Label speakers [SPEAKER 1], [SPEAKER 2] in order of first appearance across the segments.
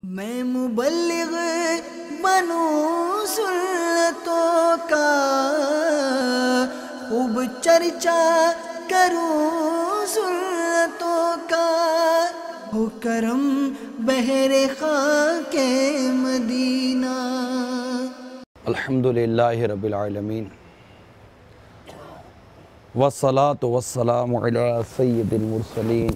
[SPEAKER 1] میں مبلغ بنوں سنتوں کا، خوب چرچا کروں سنتوں کا، ہو کرم بحر خاک مدینہ۔
[SPEAKER 2] الحمدللہ رب العالمین، والصلاة والسلام علی سید المرسلین،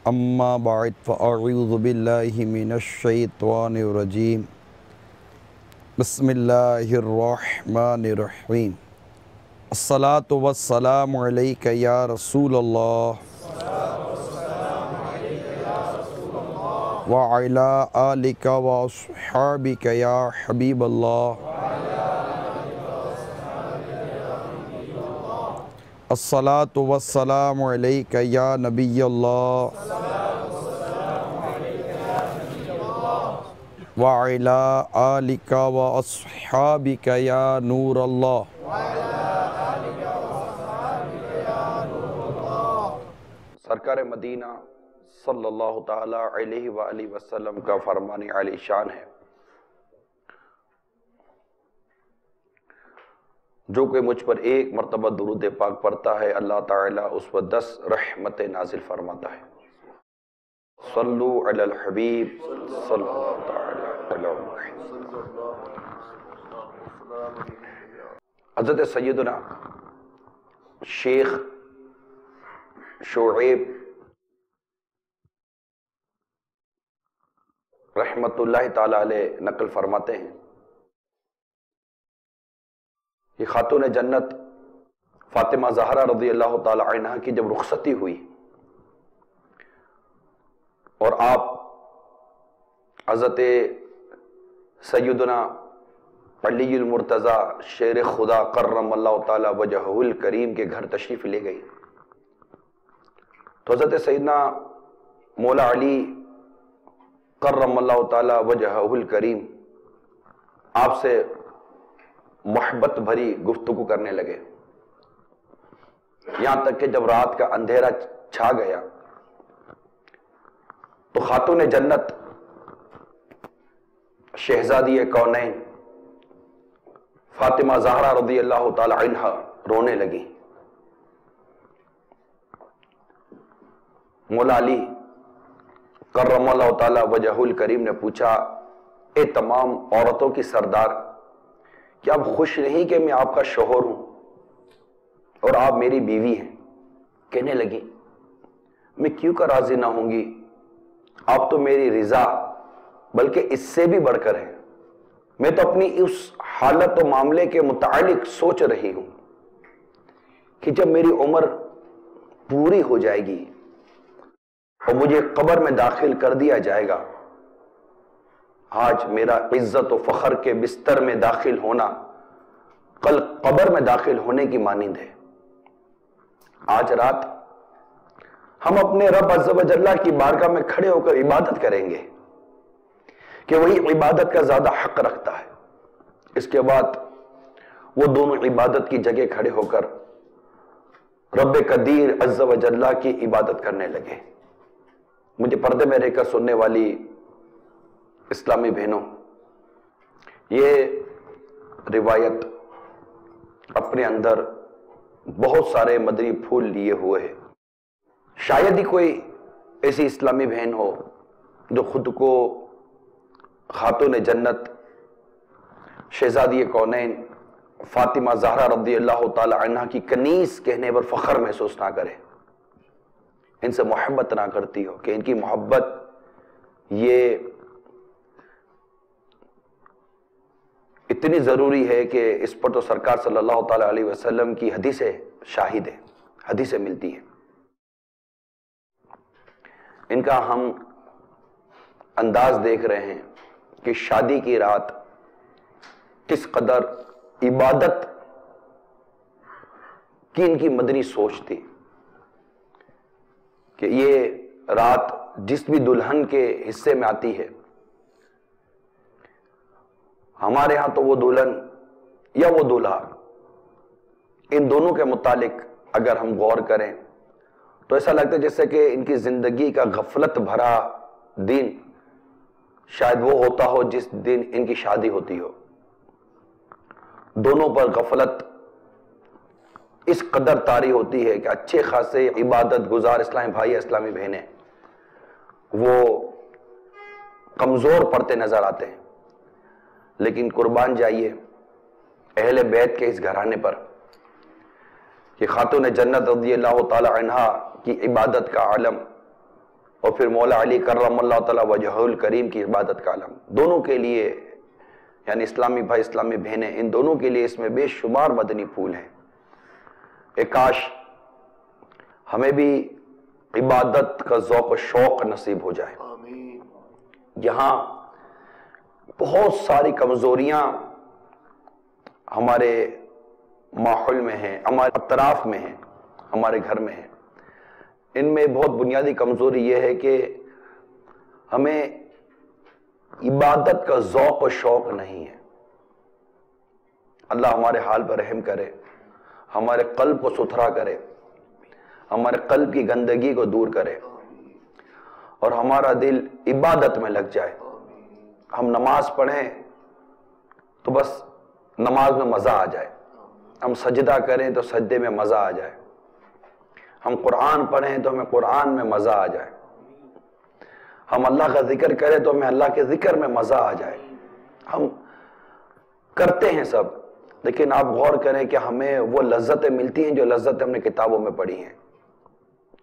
[SPEAKER 2] اما بعد فاعوذ باللہ من الشیطان الرجیم، بسم اللہ الرحمن الرحیم۔ الصلاة والسلام علیک یا رسول اللہ وعلی آلک واصحابک یا حبیب اللہ۔ الصلاة والسلام علیک یا نبی اللہ وعلی آلک واصحابک یا نور اللہ۔ سرکار مدینہ صلی اللہ تعالی علیہ وآلہ وسلم کا فرمان عالی شان ہے، جو کہ مجھ پر ایک مرتبہ درود پاک پڑھتا ہے، اللہ تعالیٰ اس پر 10 رحمت نازل فرماتا ہے۔ صلو علی الحبیب صلی اللہ تعالیٰ علیہ وسلم۔ حضرت سیدنا شیخ شعیب رحمت اللہ تعالیٰ علیہ نقل فرماتے ہیں، یہ خاتون جنت فاطمہ زہرا رضی اللہ تعالی عنہ کی جب رخصتی ہوئی اور آپ حضرت سیدنا علی المرتضیٰ شیر خدا کرم اللہ تعالی وجہہ الکریم کے گھر تشریف لے گئی، تو حضرت سیدنا مولا علی کرم اللہ تعالی وجہہ الکریم آپ سے محبت بھری گفتگو کرنے لگے، یہاں تک کہ جب رات کا اندھیرا چھا گیا تو خاتون جنت شہزادی کونین فاطمہ زہرا رضی اللہ تعالی عنہ رونے لگی۔ مولا علی کرم اللہ تعالی وجہہ الکریم نے پوچھا، اے تمام عورتوں کی سردار، کیا آپ خوش نہیں کہ میں آپ کا شوہر ہوں اور آپ میری بیوی ہیں؟ کہنے لگی، میں کیوں کا راضی نہ ہوں گی، آپ تو میری رضا بلکہ اس سے بھی بڑھ کر ہیں۔ میں تو اپنی اس حالت و معاملے کے متعلق سوچ رہی ہوں کہ جب میری عمر پوری ہو جائے گی اور مجھے قبر میں داخل کر دیا جائے گا، آج میرا عزت و فخر کے بستر میں داخل ہونا کل قبر میں داخل ہونے کی مانند ہے۔ آج رات ہم اپنے رب عز و جل کی بارگاہ میں کھڑے ہو کر عبادت کریں گے کہ وہی عبادت کا زیادہ حق رکھتا ہے۔ اس کے بعد وہ دونوں عبادت کی جگہ کھڑے ہو کر رب قدیر عز و جل کی عبادت کرنے لگے۔ مجھے پردے میں رہ کر سننے والی اسلامی بہنوں، یہ روایت اپنے اندر بہت سارے مدنی پھول لیے ہوئے ہے۔ شاید ہی کوئی ایسی اسلامی بہن ہو جو خود کو خاتون جنت شہزادی کونین فاطمہ زہرا رضی اللہ تعالی عنہ کی کنیز کہنے پر فخر محسوس نہ کرے، ان سے محبت نہ کرتی ہو، کہ ان کی محبت یہ اتنی ضروری ہے کہ اس پر تو سرکار صلی اللہ تعالی علیہ وسلم کی حدیثیں شاہد ہیں، حدیثیں ملتی ہیں۔ ان کا ہم انداز دیکھ رہے ہیں کہ شادی کی رات کس قدر عبادت کی ان کی مدنی سوچ تھی، کہ یہ رات جس بھی دلہن کے حصے میں آتی ہے، ہمارے ہاں تو وہ دلہن یا وہ دولہا، ان دونوں کے متعلق اگر ہم غور کریں تو ایسا لگتا ہے جیسے کہ ان کی زندگی کا غفلت بھرا دن شاید وہ ہوتا ہو جس دن ان کی شادی ہوتی ہو. دونوں پر غفلت اس قدر طاری ہوتی ہے کہ اچھے خاصے عبادت گزار اسلامی بھائی اسلامی بہنیں وہ کمزور پڑتے نظر آتے ہیں. لیکن قربان جائیے اہل بیت کے اس گھرانے پر کہ خاتون جنت رضی اللہ تعالی عنہا کی عبادت کا عالم اور پھر مولا علی کرم اللہ تعالی وجہ الکریم کی عبادت کا عالم، دونوں کے لیے یعنی اسلامی بھائی اسلامی بہنیں، ان دونوں کے لیے اس میں بے شمار مدنی پھول ہیں. کاش ہمیں بھی عبادت کا ذوق و شوق نصیب ہو جائے. یہاں بہت ساری کمزوریاں ہمارے ماحول میں ہیں، ہمارے اطراف میں ہیں، ہمارے گھر میں ہیں. ان میں بہت بنیادی کمزوری یہ ہے کہ ہمیں عبادت کا ذوق و شوق نہیں ہے. اللہ ہمارے حال پر رحم کرے، ہمارے قلب کو ستھرا کرے، ہمارے قلب کی گندگی کو دور کرے اور ہمارا دل عبادت میں لگ جائے. ہم نماز پڑھیں تو بس نماز میں مزہ آ جائے، ہم سجدہ کریں تو سجدے میں مزہ آ جائے، ہم قرآن پڑھیں تو ہمیں قرآن میں مزہ آ جائے، ہم اللہ کا ذکر کریں تو ہمیں اللہ کے ذکر میں مزہ آ جائے. ہم کرتے ہیں سب، لیکن آپ غور کریں کہ ہمیں وہ لذتیں ملتی ہیں جو لذتیں ہم نے کتابوں میں پڑھی ہیں.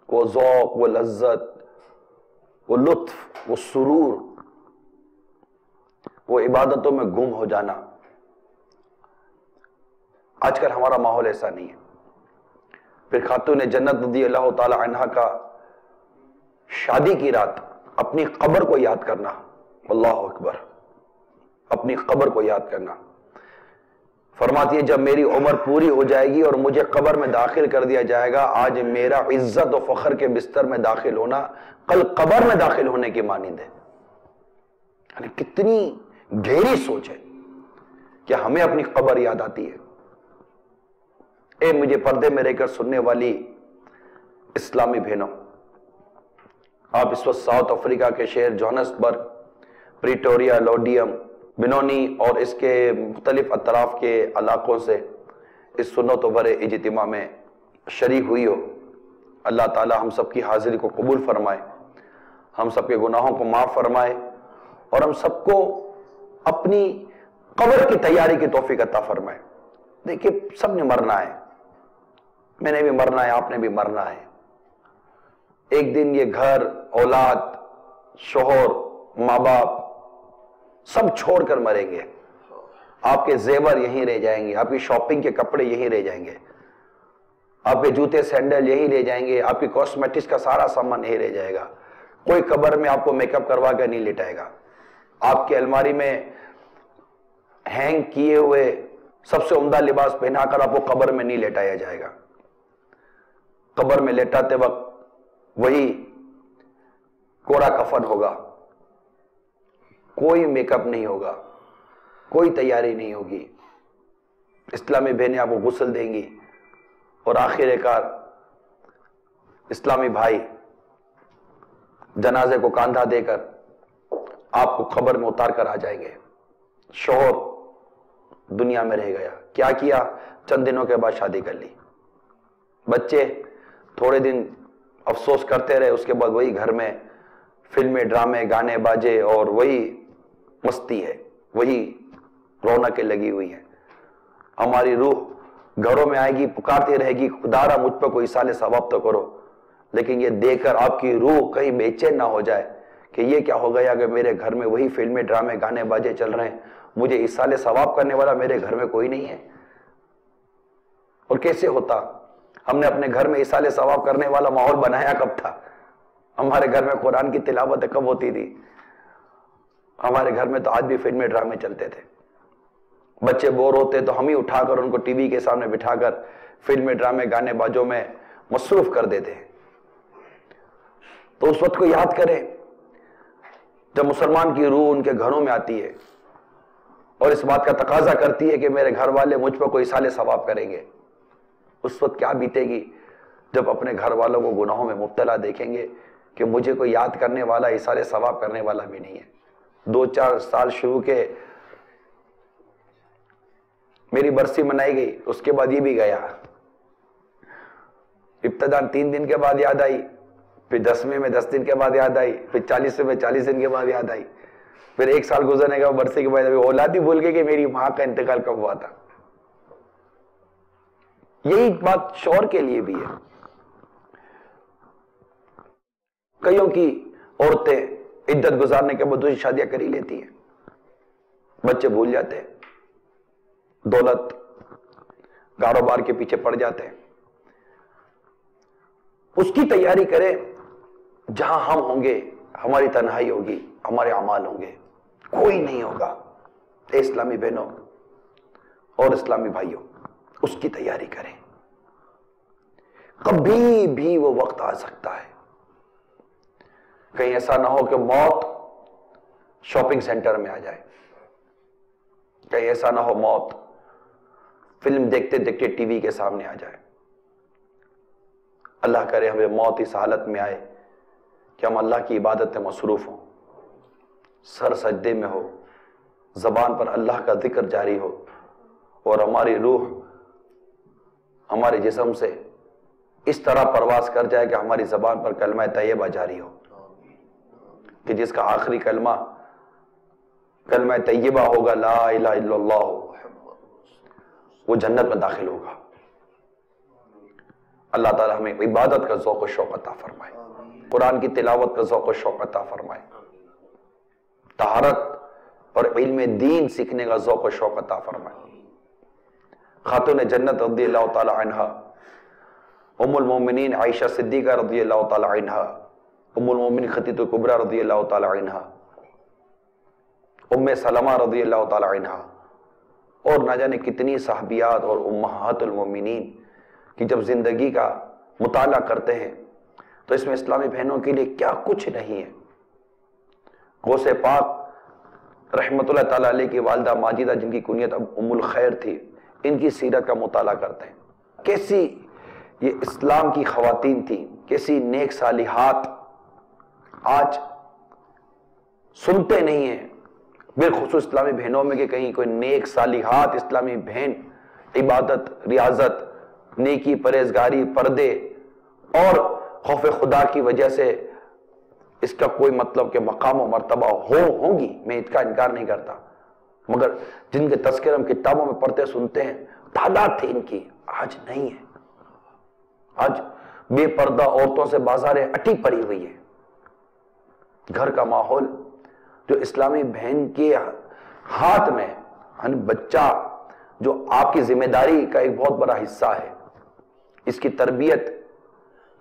[SPEAKER 2] وہ ذوق، وہ لذت، وہ لطف، وہ سرور، وہ عبادتوں میں گم ہو جانا. آج کل ہمارا ماحول ایسا نہیں ہے. پھر خاتون جنت رضی اللہ تعالی عنہا کا شادی کی رات اپنی قبر کو یاد کرنا، اللہ اکبر، اپنی قبر کو یاد کرنا. فرماتی ہے جب میری عمر پوری ہو جائے گی اور مجھے قبر میں داخل کر دیا جائے گا، آج میرا عزت و فخر کے بستر میں داخل ہونا کل قبر میں داخل ہونے کی مانند ہے. یعنی کتنی گہری سوچ ہے کہ ہمیں اپنی قبر یاد آتی ہے. اے مجھے پردے میں رہ کر سننے والی اسلامی بہنوں، آپ اس وقت ساؤتھ افریقہ کے شہر جوہانسبرگ، پریٹوریا، لوڈیم، بنونی اور اس کے مختلف اطراف کے علاقوں سے اس سنت و بر اجتماع میں شریک ہوئی ہو. اللہ تعالی ہم سب کی حاضری کو قبول فرمائے، ہم سب کے گناہوں کو معاف فرمائے اور ہم سب کو اپنی قبر کی تیاری کی توفیق عطا فرمائے. دیکھیے سب نے مرنا ہے، میں نے بھی مرنا ہے، آپ نے بھی مرنا ہے. ایک دن یہ گھر، اولاد، شوہر، ماں باپ سب چھوڑ کر مریں گے. آپ کے زیور یہیں رہ جائیں گے، آپ کی شاپنگ کے کپڑے یہیں رہ جائیں گے، آپ کے جوتے سینڈل یہیں رہ جائیں گے، آپ کی کاسمیٹکس کا سارا سامان یہیں رہ جائے گا. کوئی قبر میں آپ کو میک اپ کروا کر نہیں لٹائے گا. آپ کی الماری میں ہینگ کیے ہوئے سب سے عمدہ لباس پہنا کر آپ کو قبر میں نہیں لٹایا جائے گا. قبر میں لٹاتے وقت وہی کوڑا کفن ہوگا، کوئی میک اپ نہیں ہوگا، کوئی تیاری نہیں ہوگی. اسلامی بہنیں آپ کو غسل دیں گی اور آخر کار اسلامی بھائی جنازے کو کاندھا دے کر آپ کو قبر میں اتار کر آ جائیں گے. شوہر دنیا میں رہ گیا، کیا کیا؟ چند دنوں کے بعد شادی کر لی. بچے تھوڑے دن افسوس کرتے رہے، اس کے بعد وہی گھر میں فلمیں، ڈرامے، گانے باجے اور وہی مستی ہے، وہی رونقیں لگی ہوئی ہیں. ہماری روح گھروں میں آئے گی، پکارتی رہے گی خدارا مجھ پہ کوئی ایصال ثواب تو کرو. لیکن یہ دیکھ کر آپ کی روح کہیں بے چین نہ ہو جائے کہ یہ کیا ہو گیا کہ میرے گھر میں وہی فلمیں، ڈرامے، گانے باجے چل رہے ہیں، مجھے ایصال ثواب کرنے والا میرے گھر میں کوئی نہیں ہے. اور کیسے ہوتا؟ ہم نے اپنے گھر میں ایصال ثواب کرنے والا ماحول بنایا کب تھا؟ ہمارے گھر میں قرآن کی تلاوت کب ہوتی تھی؟ ہمارے گھر میں تو آج بھی فلمیں، ڈرامے چلتے تھے. بچے بور ہوتے تو ہم ہی اٹھا کر ان کو ٹی وی کے سامنے بٹھا کر فلمیں، ڈرامے، گانے باجوں میں مصروف کر دیتے ہیں. تو اس وقت کو یاد کریں جب مسلمان کی روح ان کے گھروں میں آتی ہے اور اس بات کا تقاضا کرتی ہے کہ میرے گھر والے مجھ پر کوئی ایصال ثواب کریں گے. اس وقت کیا بیتے گی جب اپنے گھر والوں کو گناہوں میں مبتلا دیکھیں گے کہ مجھے کوئی یاد کرنے والا، ایثار ثواب کرنے والا بھی نہیں ہے۔ 2-4 سال شروع کے میری برسی منائی گئی، اس کے بعد یہ بھی گیا۔ ابتداً 3 دن کے بعد یاد آئی، پھر 10ویں میں 10 دن کے بعد یاد آئی، پھر 40ویں میں 40 دن کے بعد یاد آئی، پھر 1 سال گزرنے کا برسی کے بعد ابھی اولاد ہی بھول گئے کہ میری ماں کا انتقال کب ہوا تھا۔ یہی بات شوہر کے لیے بھی ہے۔ کئیوں کی عورتیں عدت گزارنے کے بعد دوسری شادیاں کر ہی لیتی ہیں، بچے بھول جاتے ہیں، دولت کاروبار کے پیچھے پڑ جاتے ہیں۔ اس کی تیاری کریں جہاں ہم ہوں گے، ہماری تنہائی ہوگی، ہمارے اعمال ہوں گے، کوئی نہیں ہوگا۔ اے اسلامی بہنوں اور اسلامی بھائیوں، اس کی تیاری کریں۔ کبھی بھی وہ وقت آ سکتا ہے، کہیں ایسا نہ ہو کہ موت شاپنگ سینٹر میں آ جائے، کہیں ایسا نہ ہو موت فلم دیکھتے دیکھتے ٹی وی کے سامنے آ جائے۔ اللہ کرے ہمیں موت اس حالت میں آئے کہ ہم اللہ کی عبادت میں مصروف ہوں، سر سجدے میں ہو، زبان پر اللہ کا ذکر جاری ہو، اور ہماری روح ہمارے جسم سے اس طرح پرواز کر جائے کہ ہماری زبان پر کلمہ طیبہ جاری ہو، کہ جس کا آخری کلمہ کلمہ طیبہ ہوگا لا الہ الا اللہ، وہ جنت میں داخل ہوگا۔ اللہ تعالیٰ ہمیں عبادت کا ذوق و شوق عطا فرمائے، قرآن کی تلاوت کا ذوق و شوق عطا فرمائے، طہارت اور علم دین سیکھنے کا ذوق و شوق عطا فرمائے۔ خاتون جنت رضی اللہ تعالی عنہ، ام المومنین عائشہ صدیقہ رضی اللہ تعالی عنہ، ام المومنین خدیجہ کبریٰ رضی اللہ تعالی عنہ، ام سلمہ رضی اللہ تعالی عنہ، اور نہ جانے کتنی صحابیات اور امہات المومنین کہ جب زندگی کا مطالعہ کرتے ہیں تو اس میں اسلامی بہنوں کے لیے کیا کچھ نہیں ہے۔ غوث پاک رحمت اللہ تعالیٰ علیہ کی والدہ ماجدہ، جن کی کنیت ام الخیر تھی، ان کی سیرت کا مطالعہ کرتے ہیں، کیسی یہ اسلام کی خواتین تھیں، کیسی نیک صالحات آج سنتے نہیں ہیں، بالخصوص اسلامی بہنوں میں کہ کہیں کوئی نیک صالحات اسلامی بہن عبادت، ریاضت، نیکی، پرہیزگاری، پردے اور خوف خدا کی وجہ سے اس کا کوئی مطلب کہ مقام و مرتبہ ہوگی، میں اس کا انکار نہیں کرتا، مگر جن کے تذکر ہم کتابوں میں پڑھتے سنتے ہیں، تعداد تھی ان کی، آج نہیں ہے۔ آج بے پردہ عورتوں سے بازاریں اٹی پڑی ہوئی ہے۔ گھر کا ماحول جو اسلامی بہن کے ہاتھ میں، بچہ جو آپ کی ذمہ داری کا ایک بہت بڑا حصہ ہے، اس کی تربیت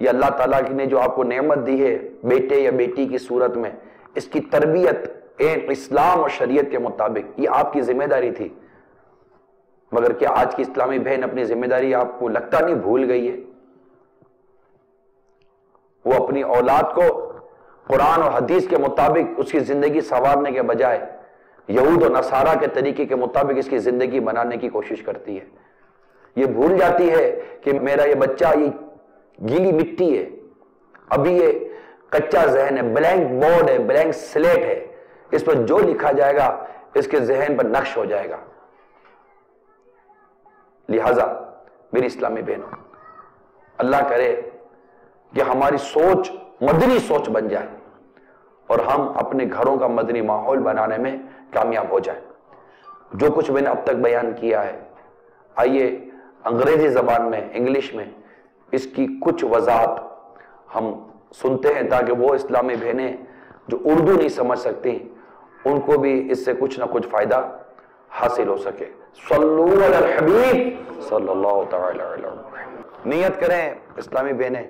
[SPEAKER 2] یہ اللہ تعالیٰ نے جو آپ کو نعمت دی ہے بیٹے یا بیٹی کی صورت میں، اس کی تربیت اسلام اور شریعت کے مطابق یہ آپ کی ذمہ داری تھی، مگر کیا آج کی اسلامی بہن اپنی ذمہ داری آپ کو لگتا نہیں بھول گئی ہے؟ وہ اپنی اولاد کو قرآن اور حدیث کے مطابق اس کی زندگی سنوارنے کے بجائے یہود و نصارہ کے طریقے کے مطابق اس کی زندگی بنانے کی کوشش کرتی ہے۔ یہ بھول جاتی ہے کہ میرا یہ بچہ یہ گیلی مٹی ہے، ابھی یہ کچا ذہن ہے، بلینک بورڈ ہے، بلینک سلیٹ ہے، اس پر جو لکھا جائے گا اس کے ذہن پر نقش ہو جائے گا۔ لہذا میری اسلامی بہنوں، اللہ کرے کہ ہماری سوچ مدنی سوچ بن جائے اور ہم اپنے گھروں کا مدنی ماحول بنانے میں کامیاب ہو جائیں۔ جو کچھ میں نے اب تک بیان کیا ہے، آئیے انگریزی زبان میں، انگلش میں اس کی کچھ وضاحت ہم سنتے ہیں تاکہ وہ اسلامی بہنیں جو اردو نہیں سمجھ سکتی ان کو بھی اس سے کچھ نہ کچھ فائدہ حاصل ہو سکے۔ صلو علی الحبیب صلی اللہ تعالی علیہ وسلم۔ نیت کریں اسلامی بہنیں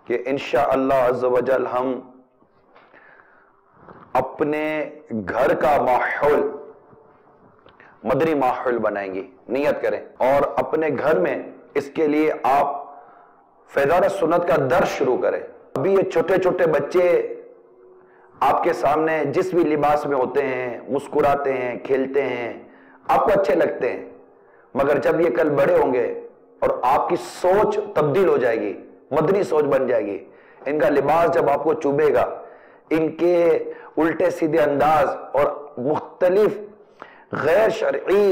[SPEAKER 2] کہ انشاءاللہ عز و جل ہم اپنے گھر کا ماحول مدنی ماحول بنائیں گی، نیت کریں، اور اپنے گھر میں اس کے لیے آپ فیضان سنت کا درس شروع کریں۔ ابھی یہ چھوٹے چھوٹے بچے آپ کے سامنے جس بھی لباس میں ہوتے ہیں، مسکراتے ہیں، کھیلتے ہیں، آپ کو اچھے لگتے ہیں، مگر جب یہ کل بڑے ہوں گے اور آپ کی سوچ تبدیل ہو جائے گی، مدنی سوچ بن جائے گی، ان کا لباس جب آپ کو چوبے گا، ان کے الٹے سیدھے انداز اور مختلف غیر شرعی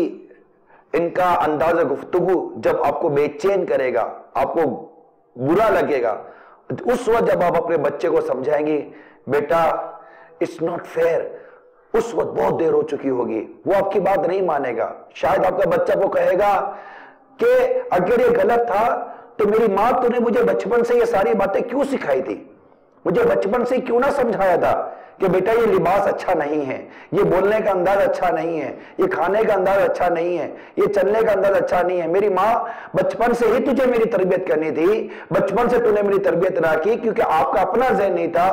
[SPEAKER 2] ان کا انداز گفتگو جب آپ کو بے چین کرے گا، آپ کو برا لگے گا، اس وقت جب آپ اپنے بچے کو سمجھائیں گی بیٹا it's not fair، اس وقت بہت دیر ہو چکی ہوگی، وہ آپ کی بات نہیں مانے گا۔ شاید آپ کا بچہ کو کہے گا کہ اگر یہ غلط تھا تو میری ماں تو نے مجھے بچپن سے یہ ساری باتیں کیوں سکھائی تھی، مجھے بچپن سے کیوں نہ سمجھایا تھا کہ بیٹا یہ لباس اچھا نہیں ہے، یہ بولنے کا انداز اچھا نہیں ہے، یہ کھانے کا انداز اچھا نہیں ہے، یہ چلنے کا انداز اچھا نہیں ہے۔ میری ماں بچپن سے ہی تجھے میری تربیت کرنی تھی، بچپن سے تو نے میری تربیت نہ کی کیونکہ آپ کا اپنا ذہن نہیں تھا،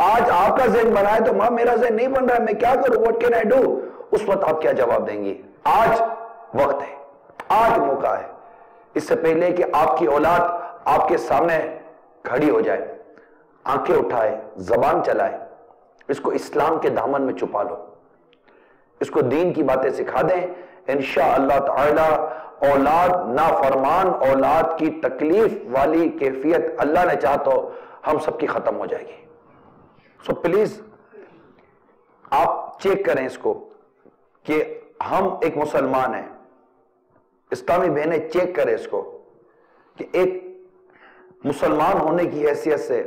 [SPEAKER 2] آج آپ کا ذہن بنا ہے تو ماں میرا ذہن نہیں بن رہا ہے، میں کیا کروں، what can I do؟ اس وقت آپ کیا جواب دیں گی؟ آج وقت ہے، آج موقع ہے، اس سے پہلے کہ آپ کی اولاد آپ کے سامنے کھڑی ہو جائے، آنکھیں اٹھائے، زبان چلائے، اس کو اسلام کے دامن میں چھپا لو، اس کو دین کی باتیں سکھا دیں، انشاءاللہ تعالی اولاد نافرمان اولاد کی تکلیف والی کیفیت اللہ نے چاہا تو ہم سب کی ختم ہو جائے گی۔ سو پلیز آپ چیک کریں اس کو کہ ہم ایک مسلمان ہیں، اسلامی بہنیں چیک کریں اس کو کہ ایک مسلمان ہونے کی حیثیت سے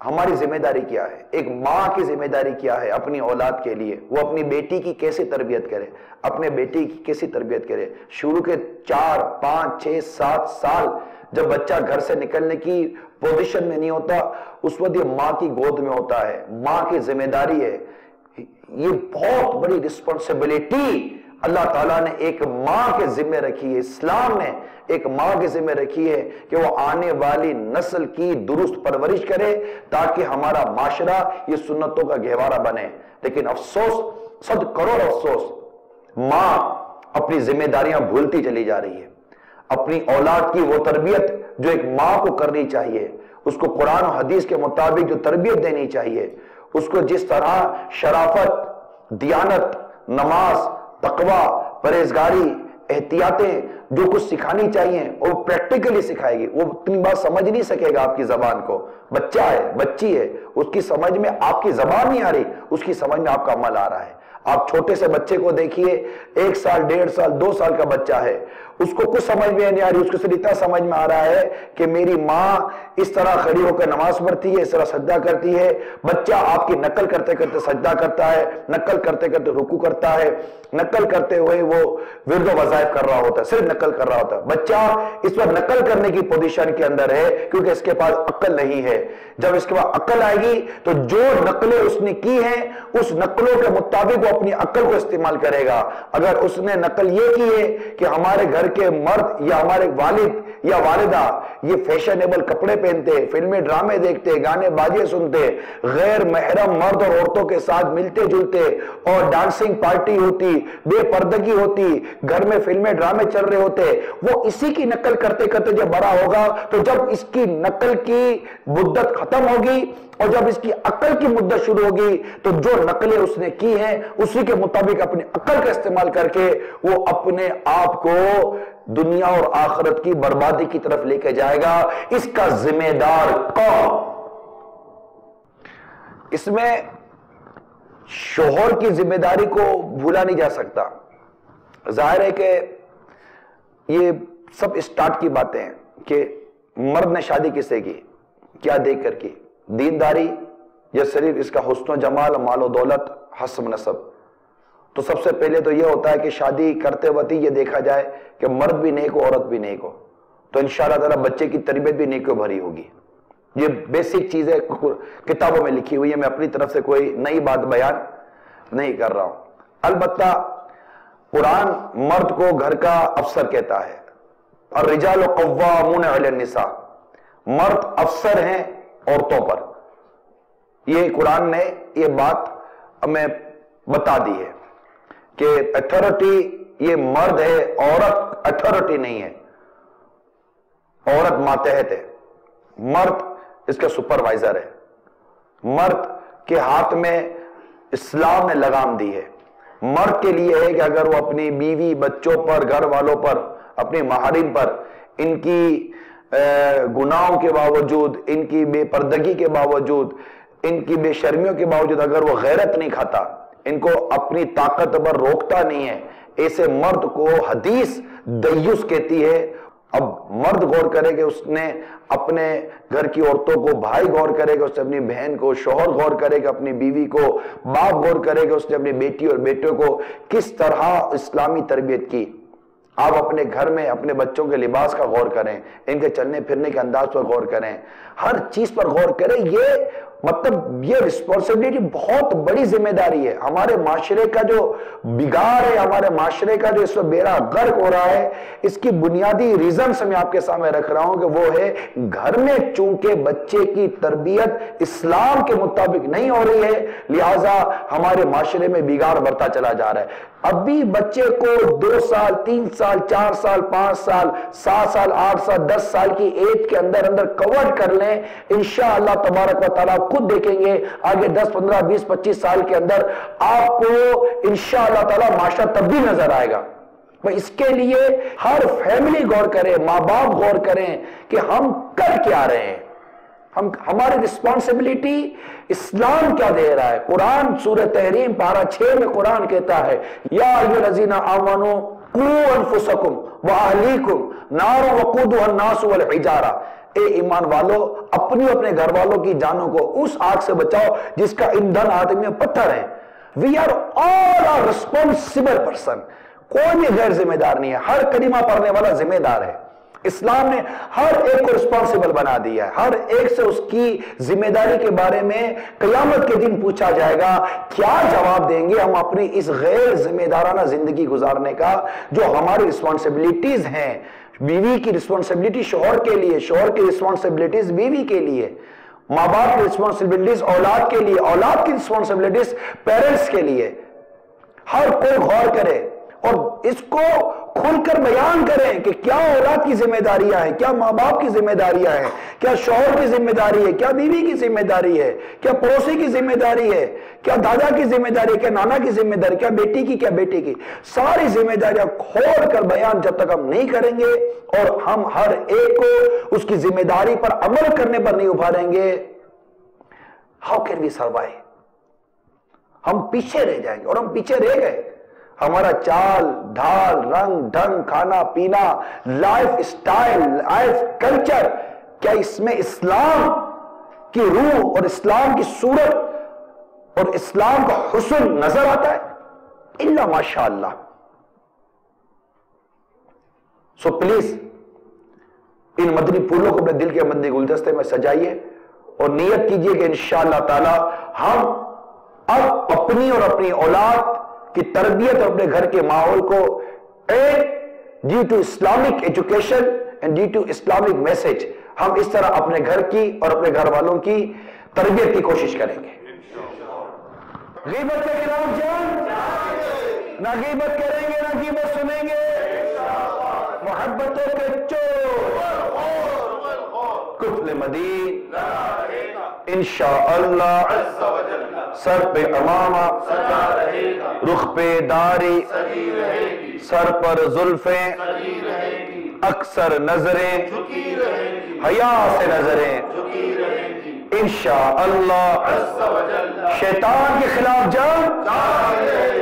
[SPEAKER 2] ہماری ذمہ داری کیا ہے، ایک ماں کی ذمہ داری کیا ہے اپنی اولاد کے لیے، وہ اپنی بیٹی کی کیسے تربیت کرے، اپنے بیٹی کی کیسے تربیت کرے۔ شروع کے 4، 5، 6، 7 سال جب بچہ گھر سے نکلنے کی پوزیشن میں نہیں ہوتا، اس وقت یہ ماں کی گود میں ہوتا ہے، ماں کی ذمہ داری ہے۔ یہ بہت بڑی رسپانسبلٹی اللہ تعالیٰ نے ایک ماں کے ذمہ رکھی ہے، اسلام نے ایک ماں کے ذمہ رکھی ہے کہ وہ آنے والی نسل کی درست پرورش کرے تاکہ ہمارا معاشرہ یہ سنتوں کا گہوارہ بنے۔ لیکن افسوس، 100 کروڑ افسوس، ماں اپنی ذمہ داریاں بھولتی چلی جا رہی ہے، اپنی اولاد کی وہ تربیت جو ایک ماں کو کرنی چاہیے، اس کو قرآن و حدیث کے مطابق جو تربیت دینی چاہیے، اس کو جس طرح شرافت، دیانت، نماز، تقوی، پرہیزگاری، احتیاطیں جو کچھ سکھانی چاہیے وہ پریکٹیکلی سکھائے گی۔ وہ اتنی بات سمجھ نہیں سکے گا آپ کی زبان کو، بچہ ہے، بچی ہے، اس کی سمجھ میں آپ کی زبان نہیں آ رہی، اس کی سمجھ میں آپ کا عمل آ رہا ہے۔ آپ چھوٹے سے بچے کو دیکھیے، 1 سال، 1.5 سال، 2 سال کا بچہ ہے، اس کو کچھ سمجھ میں نہیں آ رہی، اس کو صرف اتنا سمجھ میں آ رہا ہے کہ میری ماں اس طرح کھڑی ہو کر نماز پڑھتی ہے، اس طرح سجدہ کرتی ہے۔ بچہ آپ کی نقل کرتے کرتے سجدہ کرتا ہے، نقل کرتے کرتے رکوع کرتا ہے، نقل کرتے ہوئے وہ ورد و وظائف کر رہا ہوتا ہے، صرف نقل کر رہا ہوتا ہے۔ بچہ اس وقت نقل کرنے کی پوزیشن کے اندر ہے کیونکہ اس کے پاس عقل نہیں ہے۔ جب اس کے پاس عقل آئے گی تو جو نقلیں اس نے کی ہیں اس نقلوں کے مطابق وہ اپنی عقل کو استعمال کرے گا۔ اگر اس نے نقل یہ کی ہے کہ ہمارے گھر کے مرد یا ہمارے والد یا والدہ یہ فیشنیبل کپڑے پہنتے، فلمیں ڈرامے دیکھتے، گانے باجے سنتے، غیر محرم مرد اور عورتوں کے ساتھ ملتے جلتے اور ڈانسنگ پارٹی ہوتی، بے پردگی ہوتی، گھر میں فلمیں ڈرامے چل رہے ہوتے، وہ اسی کی نقل کرتے کرتے جب بڑا ہوگا تو جب اس کی نقل کی مدت ختم ہوگی اور جب اس کی عقل کی مدت شروع ہوگی تو جو نقلیں اس نے کی ہیں اسی کے مطابق اپنی عقل کا استعمال کر کے وہ اپنے آپ کو دنیا اور آخرت کی بربادی کی طرف لے کے جائے گا۔ اس کا ذمہ دار کون؟ اس میں شوہر کی ذمہ داری کو بھولا نہیں جا سکتا۔ ظاہر ہے کہ یہ سب اسٹارٹ کی باتیں ہیں کہ مرد نے شادی کسے کی، کیا دیکھ کر کی، دینداری یا صرف اس کا حسن و جمال، مال و دولت، حسب نسب۔ تو سب سے پہلے تو یہ ہوتا ہے کہ شادی کرتے وقت یہ دیکھا جائے کہ مرد بھی نیک ہو، عورت بھی نیک ہو، تو انشاءاللہ تعالی بچے کی تربیت بھی نیکیوں بھری ہوگی۔ یہ بیسک چیزیں کتابوں میں لکھی ہوئی ہے، میں اپنی طرف سے کوئی نئی بات بیان نہیں کر رہا ہوں۔ البتہ قرآن مرد کو گھر کا افسر کہتا ہے، الرجال قوامون علی النساء، مرد افسر ہیں عورتوں پر۔ یہ قرآن نے یہ بات ہمیں بتا دی ہے کہ اتھارٹی یہ مرد ہے، عورت اتھارٹی نہیں ہے، عورت ماتحت ہے، مرد اس کا سپروائزر ہے۔ مرد کے ہاتھ میں اسلام نے لگام دی ہے۔ مرد کے لیے ہے کہ اگر وہ اپنی بیوی، بچوں پر، گھر والوں پر، اپنے محارم پر ان کی گناہوں کے باوجود، ان کی بے پردگی کے باوجود، ان کی بے شرمیوں کے باوجود اگر وہ غیرت نہیں کھاتا، ان کو اپنی طاقت پر روکتا نہیں ہے، ایسے مرد کو حدیث دیوس کہتی ہے۔ اب مرد غور کرے کہ اس نے اپنے گھر کی عورتوں کو، بھائی غور کرے کہ اس نے اپنی بہن کو، شوہر غور کرے کہ اپنی بیوی کو، باپ غور کرے کہ اس نے اپنی بیٹی اور بیٹوں کو کس طرح اسلامی تربیت کی۔ آپ اپنے گھر میں اپنے بچوں کے لباس کا غور کریں، ان کے چلنے پھرنے کے انداز پر غور کریں، ہر چیز پر غور کریں۔ یہ رسپانسبلٹی بہت بڑی ذمہ داری ہے۔ ہمارے معاشرے کا جو بگاڑ ہے، ہمارے معاشرے کا جو اس وقت بیڑا غرق ہو رہا ہے، اس کی بنیادی ریزنز میں آپ کے سامنے رکھ رہا ہوں کہ وہ ہے گھر میں چونکہ بچے کی تربیت اسلام کے مطابق نہیں ہو رہی ہے، لہٰذا ہمارے معاشرے میں بگاڑ بڑھتا چلا جا رہا ہے۔ ابھی بچے کو 2 سال 3 سال 4 سال 5 سال 7 سال 8 سال 10 سال کی ایج کے اندر کور کر لیں، انشاءاللہ تبارک و تعالیٰ خود دیکھیں گے آگے 10 15 20 25 سال کے اندر آپ کو انشاءاللہ تعالیٰ معاشرہ تبدیل نظر آئے گا۔ اس کے لیے ہر فیملی غور کرے، ماں باپ غور کریں کہ ہم کر کیا رہے ہیں، ہماری رسپانسبلٹی اسلام کیا دے رہا ہے۔ قرآن سورہ تحریم پارہ 6 میں قرآن کہتا ہے یا ایھا الذین آمنوا قوا انفسکم واہلیکم نارا وقودھا الناس والحجارہ، اے ایمان والو اپنی اپنے گھر والوں کی جانوں کو اس آگ سے بچاؤ جس کا ایندھن آدمی پتھر ہے۔ We are all a responsible person، کوئی بھی غیر ذمہ دار نہیں ہے، ہر کلمہ پڑھنے والا ذمہ دار ہے۔ اسلام نے ہر ایک کو رسپانسبل بنا دیا ہے، ہر ایک سے اس کی ذمہ داری کے بارے میں قیامت کے دن پوچھا جائے گا۔ کیا جواب دیں گے ہم اپنی اس غیر ذمہ دارانہ زندگی گزارنے کا جو ہماری رسپانسبلٹیز ہیں؟ بیوی کی رسپانسبلٹی شوہر کے لیے، شوہر کی رسپانسبلٹیز بیوی کے لیے، ماں باپ کی رسپانسبلٹیز اولاد کے لیے، اولاد کی رسپانسبلٹیز پیرنٹس کے لیے۔ ہر کوئی غور کرے اور اس کو کھل کر بیان کریں کہ کیا اولاد کی ذمہ داریاں ہیں، کیا ماں باپ کی ذمہ داریاں ہیں، کیا شوہر کی ذمہ داری ہے، کیا بیوی کی ذمہ داری ہے، کیا پڑوسی کی ذمہ داری ہے، کیا دادا کی ذمہ داری ہے، کیا نانا کی ذمہ داری، کیا بیٹی کی، کیا بیٹے کی۔ ساری ذمہ داریاں کھول کر بیان جب تک ہم نہیں کریں گے اور ہم ہر ایک کو اس کی ذمہ داری پر عمل کرنے پر نہیں ابھاریں گے، ہاؤ کین وی سروائیو؟ ہم پیچھے رہ جائیں گے، اور ہم پیچھے رہ گئے۔ ہمارا چال ڈھال، رنگ ڈھنگ، کھانا پینا، لائف سٹائل، لائف کلچر، کیا اس میں اسلام کی روح اور اسلام کی صورت اور اسلام کا حسن نظر آتا ہے؟ الا ماشاءاللہ۔ سو پلیز ان مدنی پھولوں کو اپنے دل کے مدنی گلدستے میں سجائیے اور نیت کیجئے کہ انشاءاللہ تعالی ہم اب اپنی اور اپنی اولاد کی تربیت اور اپنے گھر کے ماحول کو due to Islamic education and due to Islamic message ہم اس طرح اپنے گھر کی اور اپنے گھر والوں کی تربیت کی کوشش کریں گے۔ غیبت کے خلاف جنگ، نہ غیبت کریں گے نہ غیبت سنیں گے، محبتوں کے چور کفل مدین انشاءاللہ، سر پہ امامہ، رخ پہ داڑھی، سر پر زلفیں، اکثر نظریں، حیا سے نظریں، انشاءاللہ۔ شیطان کے خلاف جنگ،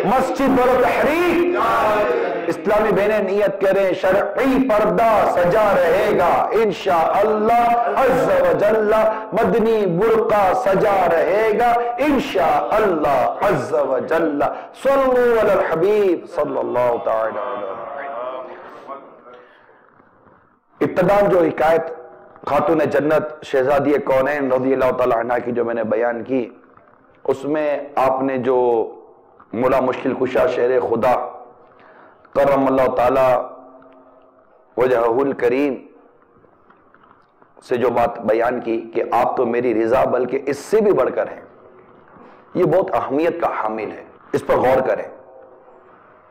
[SPEAKER 2] مسجد پر تحریک، اسلامی بہنیں نیت کریں شرعی پردہ سجا رہے گا انشاءاللہ عز و جل، مدنی برقع سجا رہے گا انشاءاللہ عز و جل۔ صلو علی الحبیب صلی اللہ تعالی علیہ وسلم۔ ابتداء جو حکایت خاتون جنت شہزادی کونین رضی اللہ تعالی عنہ کی جو میں نے بیان کی، اس میں آپ نے جو مولا مشکل کشا شیر خدا کرم اللہ تعالی وجہہ الکریم سے جو بات بیان کی کہ آپ تو میری رضا بلکہ اس سے بھی بڑھ کر ہیں، یہ بہت اہمیت کا حامل ہے، اس پر غور کریں۔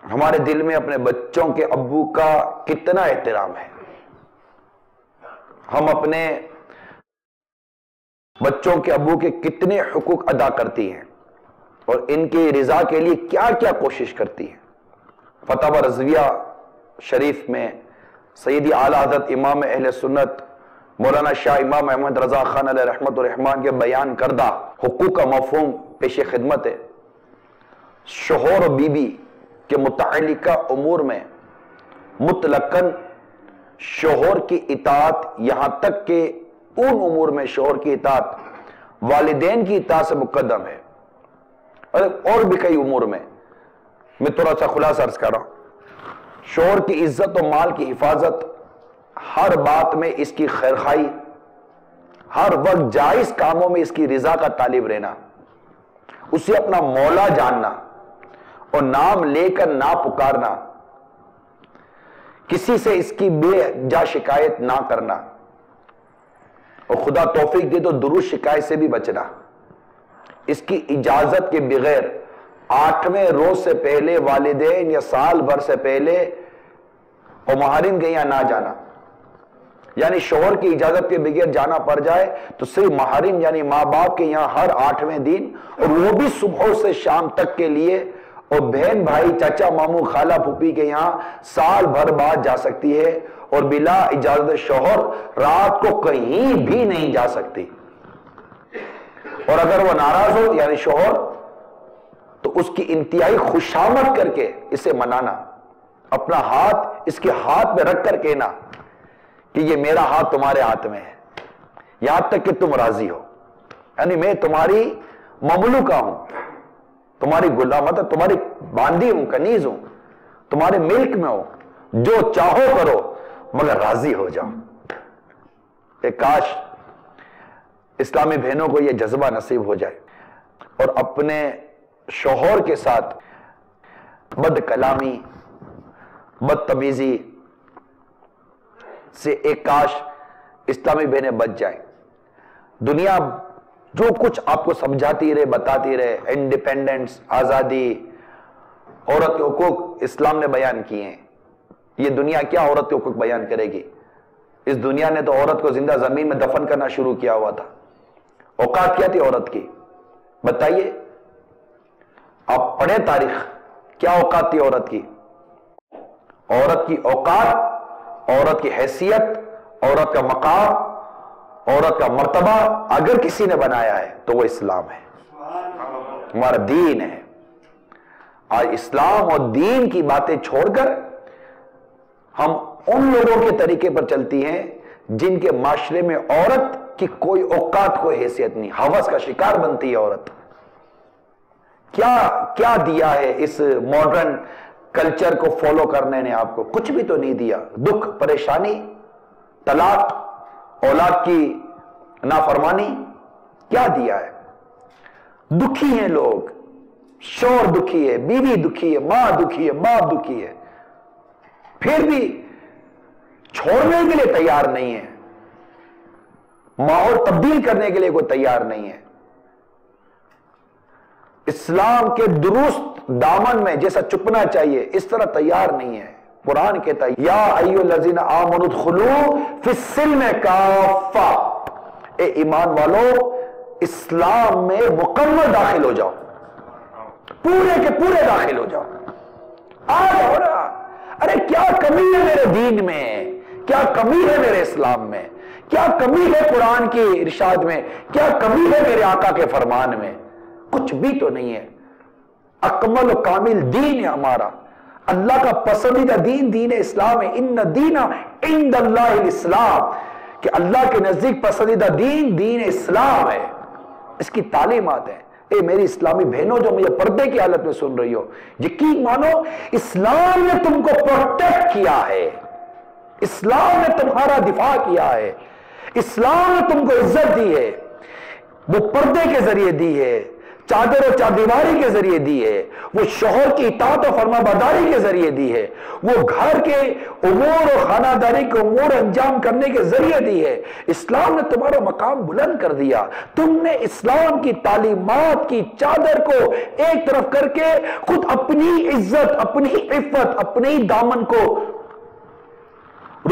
[SPEAKER 2] ہمارے دل میں اپنے بچوں کے ابو کا کتنا احترام ہے، ہم اپنے بچوں کے ابو کے کتنے حقوق ادا کرتی ہیں اور ان کی رضا کے لیے کیا کیا کوشش کرتی ہیں۔ فتاوی رضویہ شریف میں سیدی اعلیٰ حضرت امام اہل سنت مولانا شاہ امام احمد رضا خان علیہ رحمت الرحمان کے بیان کردہ حقوق کا مفہوم پیش خدمت ہے۔ شوہر و بیوی کے متعلقہ امور میں مطلقاً شوہر کی اطاعت، یہاں تک کہ ان امور میں شوہر کی اطاعت والدین کی اطاعت سے مقدم ہے، اور بھی کئی امور میں تھوڑا سا خلاصہ عرض کر رہا ہوں۔ شوہر کی عزت و مال کی حفاظت، ہر بات میں اس کی خیرخواہی، ہر وقت جائز کاموں میں اس کی رضا کا طالب رہنا، اسے اپنا مولا جاننا اور نام لے کر نہ پکارنا، کسی سے اس کی بے جا شکایت نہ کرنا، اور خدا توفیق دے تو درست شکایت سے بھی بچنا، اس کی اجازت کے بغیر 8ویں روز سے پہلے والدین یا سال بھر سے پہلے اور محارم کے یہاں نہ جانا، یعنی شوہر کی اجازت کے بغیر جانا پڑ جائے تو صرف محارم یعنی ماں باپ کے یہاں ہر 8ویں دن، اور وہ بھی صبح سے شام تک کے لیے، اور بہن بھائی چچا ماموں خالہ پھوپھی کے یہاں سال بھر بعد جا سکتی ہے، اور بلا اجازت شوہر رات کو کہیں بھی نہیں جا سکتی، اور اگر وہ ناراض ہو یعنی شوہر تو اس کی انتہائی خوشامد کر کے اسے منانا، اپنا ہاتھ اس کے ہاتھ میں رکھ کر کہنا کہ یہ میرا ہاتھ تمہارے ہاتھ میں ہے، یہاں تک کہ تم راضی ہو، یعنی میں تمہاری مملوکہ ہوں، تمہاری غلام، تمہاری باندی ہوں، کنیز ہوں، تمہارے ملک میں ہوں، جو چاہو کرو مگر راضی ہو جاؤ۔ کہ کاش اسلامی بہنوں کو یہ جذبہ نصیب ہو جائے، اور اپنے شوہر کے ساتھ بد کلامی، بدتمیزی سے ایک کاش اسلامی بہنیں بچ جائیں۔ دنیا جو کچھ آپ کو سمجھاتی رہے، بتاتی رہے، انڈیپینڈنس، آزادی، عورت کے حقوق اسلام نے بیان کیے ہیں، یہ دنیا کیا عورت کے حقوق بیان کرے گی؟ اس دنیا نے تو عورت کو زندہ زمین میں دفن کرنا شروع کیا ہوا تھا۔ اوقات کیا تھی عورت کی؟ بتائیے، آپ پڑھیں تاریخ، کیا اوقات تھی عورت کی؟ عورت کی اوقات، عورت کی حیثیت، عورت کا مقام، عورت کا مرتبہ اگر کسی نے بنایا ہے تو وہ اسلام ہے، ہمارا دین ہے۔ آج اسلام اور دین کی باتیں چھوڑ کر ہم ان لوگوں کے طریقے پر چلتی ہیں جن کے معاشرے میں عورت کی کوئی اوقات، کوئی حیثیت نہیں، ہوس کا شکار بنتی ہے عورت۔ کیا دیا ہے اس ماڈرن کلچر کو فالو کرنے نے آپ کو؟ کچھ بھی تو نہیں دیا۔ دکھ، پریشانی، طلاق، اولاد کی نافرمانی، کیا دیا ہے؟ دکھی ہیں لوگ، شوہر دکھی ہے، بیوی دکھی ہے، ماں دکھی ہے، باپ دکھی ہے، پھر بھی چھوڑنے کے لیے تیار نہیں ہے، ماحول تبدیل کرنے کے لیے کوئی تیار نہیں ہے۔ اسلام کے درست دامن میں جیسا چپنا چاہیے اس طرح تیار نہیں ہے۔ قرآن کہتا ہے یا ایھا الذین آمنوا ادخلوا فی السلم کافہ، اے ایمان والو اسلام میں مکمل داخل ہو جاؤ، پورے کے پورے داخل ہو جاؤ۔ آج ہو رہا، ارے کیا کمی ہے میرے دین میں، کیا کمی ہے میرے اسلام میں، کیا کمی ہے قرآن کی ارشاد میں، کیا کمی ہے میرے آقا کے فرمان میں؟ کچھ بھی تو نہیں ہے۔ اکمل و کامل دین ہے ہمارا، اللہ کا پسندیدہ دین دین اسلام ہے۔ ان الدین عند اللہ الاسلام، کہ اللہ کے نزدیک پسندیدہ دین دین اسلام ہے، اس کی تعلیمات ہیں۔ اے میری اسلامی بہنوں جو مجھے پردے کی حالت میں سن رہی ہو، یقین مانو اسلام نے تم کو پروٹیکٹ کیا ہے، اسلام نے تمہارا دفاع کیا ہے، اسلام نے تم کو عزت دی ہے، وہ پردے کے ذریعے دی ہے، چادر و چاردیواری کے ذریعے دی ہے، وہ شوہر کی اطاعت و فرما برداری کے ذریعے دی ہے، وہ گھر کے امور اور خانہ داری کے امور انجام کرنے کے ذریعے دی ہے۔ اسلام نے تمہارا مقام بلند کر دیا۔ تم نے اسلام کی تعلیمات کی چادر کو ایک طرف کر کے خود اپنی عزت، اپنی عفت، اپنے دامن کو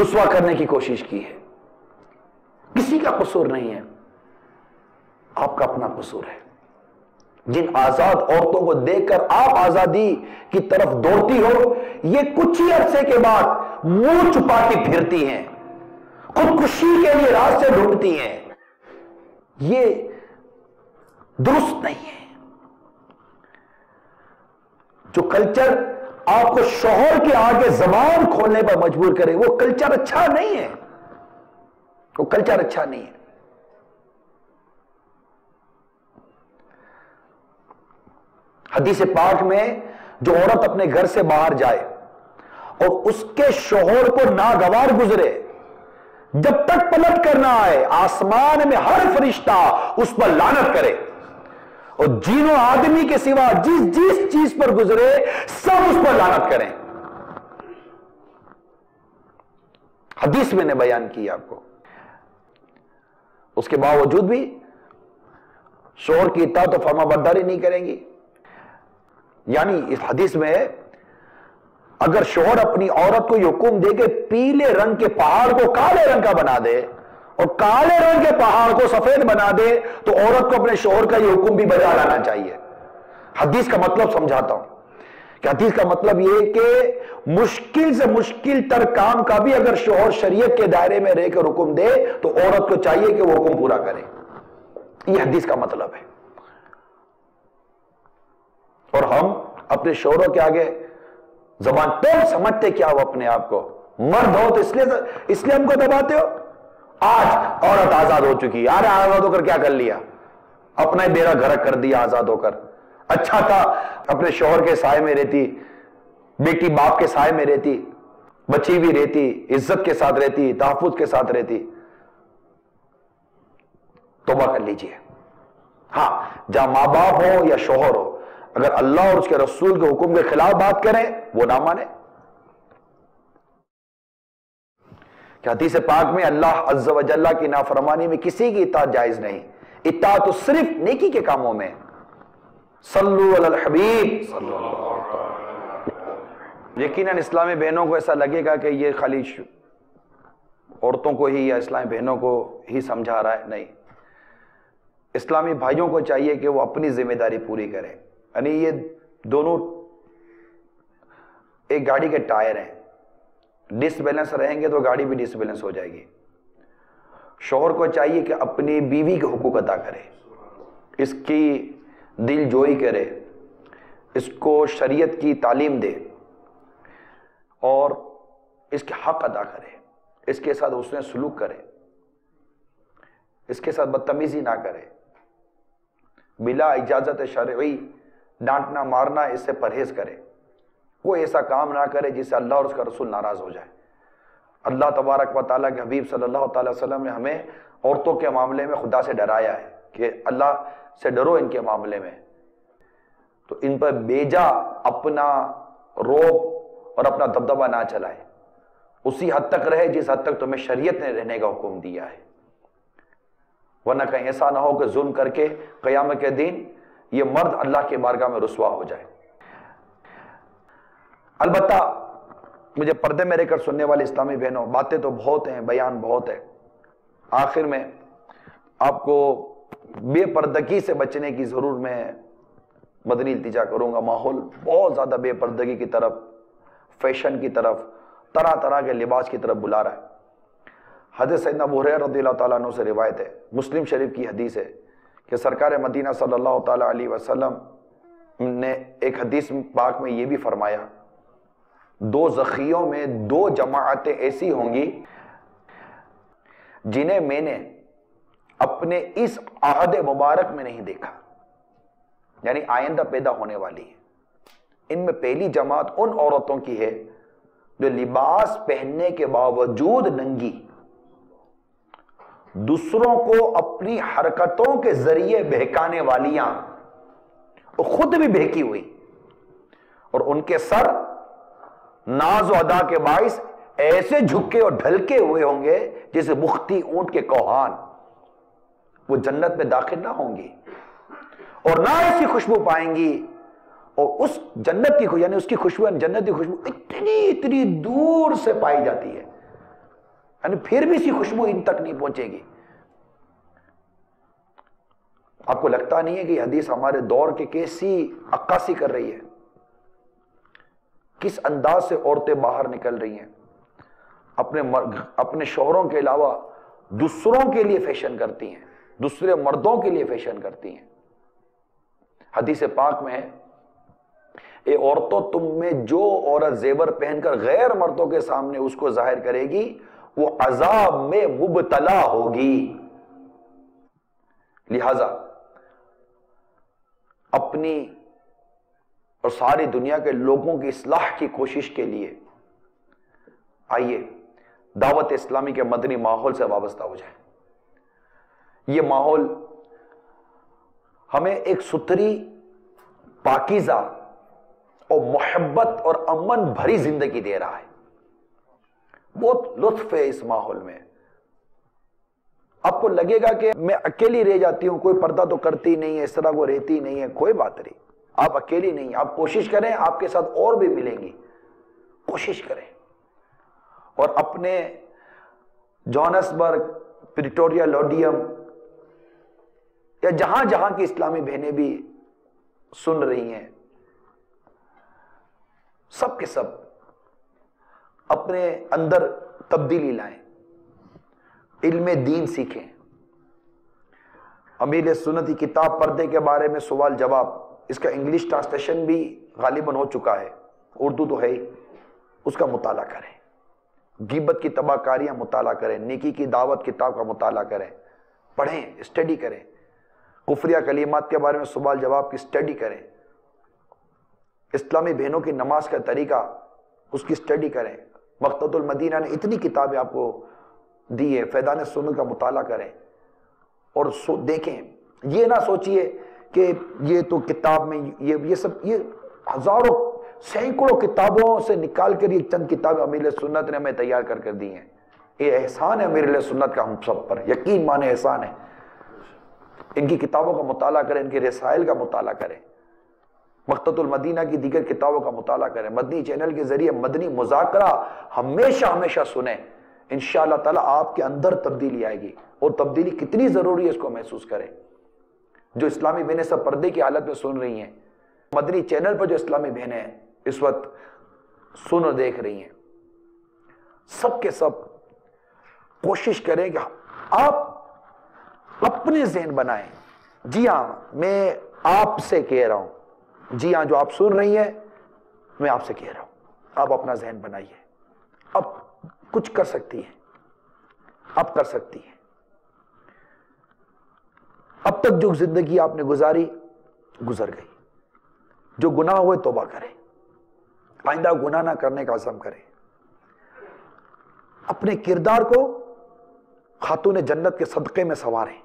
[SPEAKER 2] رسوا کرنے کی کوشش کی ہے۔ کسی کا قصور نہیں ہے، آپ کا اپنا قصور ہے۔ جن آزاد عورتوں کو دیکھ کر آپ آزادی کی طرف دوڑتی ہو، یہ کچھ ہی عرصے کے بعد منہ چھپاتی پھرتی ہیں، خودکشی کے لیے راستے ڈھونڈتی ہیں، یہ درست نہیں ہے۔ جو کلچر آپ کو شوہر کے آگے زبان کھولنے پر مجبور کرے، وہ کلچر اچھا نہیں ہے، وہ کلچر اچھا نہیں ہے۔ حدیث پاک میں جو عورت اپنے گھر سے باہر جائے اور اس کے شوہر کو ناگوار گزرے، جب تک پلٹ کر نہ آئے، آسمان میں ہر فرشتہ اس پر لعنت کرے، اور جینوں آدمی کے سوا جس چیز پر گزرے سب اس پر لعنت کریں۔ حدیث میں نے بیان کی آپ کو۔ اس کے باوجود بھی شوہر کی اطاعت و فرما برداری نہیں کریں گی۔ یعنی اس حدیث میں اگر شوہر اپنی عورت کو یہ حکم دے کہ پیلے رنگ کے پہاڑ کو کالے رنگ کا بنا دے اور کالے رنگ کے پہاڑ کو سفید بنا دے، تو عورت کو اپنے شوہر کا یہ حکم بھی بجا لانا چاہیے۔ حدیث کا مطلب سمجھاتا ہوں کہ حدیث کا مطلب یہ کہ مشکل سے مشکل تر کام کا بھی اگر شوہر شریعت کے دائرے میں رہ کر حکم دے تو عورت کو چاہیے کہ وہ حکم پورا کرے۔ یہ حدیث کا مطلب ہے۔ اور ہم اپنے شوہروں کے آگے زبان توڑ سمجھتے کیا ہو اپنے آپ کو؟ مرد ہو تو اس لیے ہم کو دباتے ہو؟ آج عورت آزاد ہو چکی، ارے آزاد ہو کر کیا کر لیا؟ اپنا ہی بیڑا گھرک کر دیا آزاد ہو کر۔ اچھا تھا اپنے شوہر کے سائے میں رہتی، بیٹی باپ کے سائے میں رہتی، بچی بھی رہتی، عزت کے ساتھ رہتی، تحفظ کے ساتھ رہتی۔ توبہ کر لیجئے۔ ہاں، جہاں ماں باپ ہو یا شوہر ہو، اگر اللہ اور اس کے رسول کے حکم کے خلاف بات کریں وہ نہ مانے۔ کہ حدیث پاک میں اللہ عز و جل کی نافرمانی میں کسی کی اطاعت جائز نہیں، اطاعت تو صرف نیکی کے کاموں میں۔ صلو علی الحبیب صلی اللہ علیہ وسلم۔ یقیناً اسلامی بہنوں کو ایسا لگے گا کہ یہ خالی عورتوں کو ہی یا اسلامی بہنوں کو ہی سمجھا رہا ہے، نہیں، اسلامی بھائیوں کو چاہیے کہ وہ اپنی ذمہ داری پوری کریں۔ یعنی یہ دونوں ایک گاڑی کے ٹائر ہیں، ڈس بیلنس رہیں گے تو گاڑی بھی ڈس بیلنس ہو جائے گی۔ شوہر کو چاہیے کہ اپنی بیوی کے حقوق ادا کرے، اس کی دل جوئی کرے، اس کو شریعت کی تعلیم دے اور اس کے حق ادا کرے، اس کے ساتھ حسن سلوک کرے، اس کے ساتھ بدتمیزی نہ کرے، بلا اجازت شرعی ڈانٹنا مارنا اس سے پرہیز کرے، کوئی ایسا کام نہ کرے جس سے اللہ اور اس کا رسول ناراض ہو جائے۔ اللہ تبارک و تعالیٰ کے حبیب صلی اللہ تعالی وسلم نے ہمیں عورتوں کے معاملے میں خدا سے ڈرایا ہے کہ اللہ سے ڈرو ان کے معاملے میں، تو ان پر بیجا اپنا روب اور اپنا دبدبہ نہ چلائے، اسی حد تک رہے جس حد تک تمہیں شریعت نے رہنے کا حکم دیا ہے، ورنہ کہیں ایسا نہ ہو کہ ظلم کر کے قیامت کے دن یہ مرد اللہ کے بارگاہ میں رسوا ہو جائے۔ البتہ مجھے پردے میں رہ کر سننے والے اسلامی بہنوں، باتیں تو بہت ہیں، بیان بہت ہے، آخر میں آپ کو بے پردگی سے بچنے کی ضرور میں مدنی التجا کروں گا۔ ماحول بہت زیادہ بے پردگی کی طرف، فیشن کی طرف، طرح طرح کے لباس کی طرف بلا رہا ہے۔ حضرت سیدنا ابو ہریرہ رضی اللہ تعالیٰ عنہ سے روایت ہے، مسلم شریف کی حدیث ہے کہ سرکار مدینہ صلی اللہ تعالیٰ علیہ وسلم نے ایک حدیث پاک میں یہ بھی فرمایا، دو زخیوں میں دو جماعتیں ایسی ہوں گی جنہیں میں نے اپنے اس عہد مبارک میں نہیں دیکھا، یعنی آئندہ پیدا ہونے والی ہے۔ ان میں پہلی جماعت ان عورتوں کی ہے جو لباس پہننے کے باوجود ننگی، دوسروں کو اپنی حرکتوں کے ذریعے بہکانے والیاں، اور خود بھی بہکی ہوئی، اور ان کے سر ناز و ادا کے باعث ایسے جھکے اور ڈھلکے ہوئے ہوں گے جیسے بختی اونٹ کے کوہان۔ وہ جنت میں داخل نہ ہوں گی اور نہ ایسی خوشبو پائیں گی، اور اس جنت کی یعنی اس کی خوشبو، جنت کی خوشبو اتنی دور سے پائی جاتی ہے، یعنی پھر بھی اسی خوشبو ان تک نہیں پہنچے گی۔ آپ کو لگتا نہیں ہے کہ یہ حدیث ہمارے دور کے کیسی عکاسی کر رہی ہے؟ کس انداز سے عورتیں باہر نکل رہی ہیں؟ اپنے شوہروں کے علاوہ دوسروں کے لیے فیشن کرتی ہیں، دوسرے مردوں کے لیے فیشن کرتی ہیں۔ حدیث پاک میں ہے، اے عورتوں، تم میں جو عورت زیور پہن کر غیر مردوں کے سامنے اس کو ظاہر کرے گی وہ عذاب میں مبتلا ہوگی۔ لہذا اپنی اور ساری دنیا کے لوگوں کی اصلاح کی کوشش کے لیے آئیے دعوت اسلامی کے مدنی ماحول سے وابستہ ہو جائیں۔ یہ ماحول ہمیں ایک ستھری، پاکیزہ اور محبت اور امن بھری زندگی دے رہا ہے۔ بہت لطف ہے اس ماحول میں۔ آپ کو لگے گا کہ میں اکیلی رہ جاتی ہوں، کوئی پردہ تو کرتی نہیں ہے، اس طرح کو رہتی نہیں ہے، کوئی بات نہیں، آپ اکیلی نہیں، آپ کوشش کریں، آپ کے ساتھ اور بھی ملیں گی، کوشش کریں۔ اور اپنے جوہانسبرگ، پریٹوریا، لوڈیم یا جہاں جہاں کی اسلامی بہنیں بھی سن رہی ہیں، سب کے سب اپنے اندر تبدیلی لائیں، علم دین سیکھیں۔ امیر سنت کی کتاب پردے کے بارے میں سوال جواب، اس کا انگلش ٹرانسلیشن بھی غالباً ہو چکا ہے، اردو تو ہے ہی، اس کا مطالعہ کریں۔ غیبت کی تباہ کاریاں مطالعہ کریں، نیکی کی دعوت کتاب کا مطالعہ کریں، پڑھیں، اسٹڈی کریں، کفریہ کلمات کے بارے میں سوال جواب کی اسٹڈی کریں، اسلامی بہنوں کی نماز کا طریقہ اس کی اسٹڈی کریں۔ مقتدى المدینہ نے اتنی کتابیں آپ کو دی ہے، فیضان سنت کا مطالعہ کریں اور دیکھیں۔ یہ نہ سوچئے کہ یہ تو کتاب میں یہ سب، یہ ہزاروں سینکڑوں کتابوں سے نکال کر یہ چند کتابیں امیر سنت نے ہمیں تیار کر دی ہیں۔ یہ احسان ہے امیر سنت کا ہم سب پر، یقین مانے احسان ہے۔ ان کی کتابوں کا مطالعہ کریں، ان کے رسائل کا مطالعہ کریں، مقتدى المدینہ کی دیگر کتابوں کا مطالعہ کریں، مدنی چینل کے ذریعے مدنی مذاکرہ ہمیشہ سنیں۔ انشاءاللہ تعالی آپ کے اندر تبدیلی آئے گی، اور تبدیلی کتنی ضروری ہے اس کو محسوس کریں۔ جو اسلامی بہنیں سب پردے کی حالت میں سن رہی ہیں، مدنی چینل پر جو اسلامی بہنیں اس وقت سن اور دیکھ رہی ہیں، سب کے سب کوشش کریں کہ آپ اپنے ذہن بنائیں۔ جی ہاں، میں آپ سے کہہ رہا ہوں، جی ہاں، جو آپ سن رہی ہیں میں آپ سے کہہ رہا ہوں، آپ اپنا ذہن بنائیے۔ اب کچھ کر سکتی ہیں، اب کر سکتی ہیں۔ اب تک جو زندگی آپ نے گزاری گزر گئی، جو گناہ ہوئے توبہ کریں، آئندہ گناہ نہ کرنے کا عزم کریں، اپنے کردار کو خاتون جنت کے صدقے میں سنواریں۔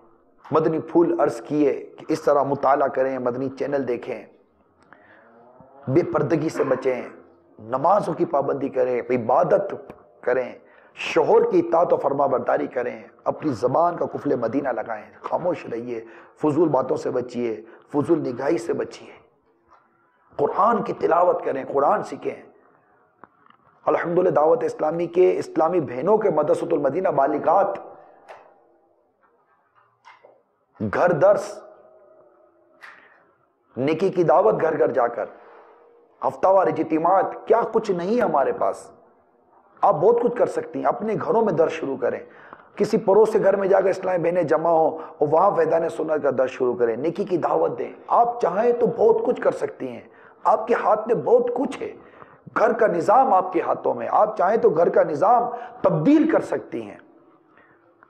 [SPEAKER 2] مدنی پھول عرض کیے کہ اس طرح مطالعہ کریں، مدنی چینل دیکھیں، بے پردگی سے بچیں، نمازوں کی پابندی کریں، عبادت کریں، شوہر کی اطاعت و فرما برداری کریں، اپنی زبان کا قفل مدینہ لگائیں، خاموش رہیے، فضول باتوں سے بچیے، فضول نگاہی سے بچیے، قرآن کی تلاوت کریں، قرآن سیکھیں۔ الحمدللہ دعوت اسلامی کے اسلامی بہنوں کے مدرسۃ المدینہ بالغات گھر درس، نیکی کی دعوت گھر گھر جا کر، ہفتہ وار اجتماعات، کیا کچھ نہیں ہمارے پاس۔ آپ بہت کچھ کر سکتی ہیں، اپنے گھروں میں درس شروع کریں، کسی پڑوس کے گھر میں جا کر اسلامی بہنیں جمع ہوں اور وہاں فیضان سنت کا درس شروع کریں، نیکی کی دعوت دیں۔ آپ چاہیں تو بہت کچھ کر سکتی ہیں، آپ کے ہاتھ میں بہت کچھ ہے، گھر کا نظام آپ کے ہاتھوں میں، آپ چاہیں تو گھر کا نظام تبدیل کر سکتی ہیں،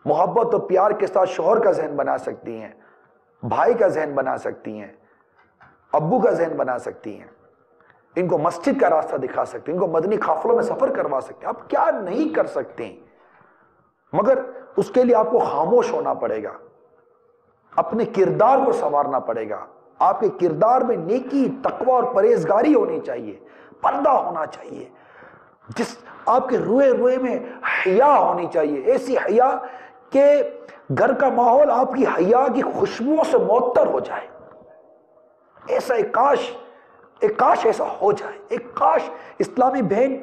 [SPEAKER 2] محبت اور پیار کے ساتھ شوہر کا ذہن بنا سکتی ہیں، بھائی کا ذہن بنا سکتی ہیں، ابو کا ذہن بنا سکتی ہیں، ان کو مسجد کا راستہ دکھا سکتے ہیں، ان کو مدنی قافلوں میں سفر کروا سکتے ہیں۔ آپ کیا نہیں کر سکتے ہیں، مگر اس کے لیے آپ کو خاموش ہونا پڑے گا، اپنے کردار کو سنوارنا پڑے گا۔ آپ کے کردار میں نیکی، تقوی اور پرہیزگاری ہونی چاہیے، پردہ ہونا چاہیے، جس آپ کے روئے میں حیا ہونی چاہیے، ایسی حیا کہ گھر کا ماحول آپ کی حیا کی خوشبوؤں سے معطر ہو جائے۔ ایسا ایک کاش ایسا ہو جائے، ایک کاش اسلامی بہن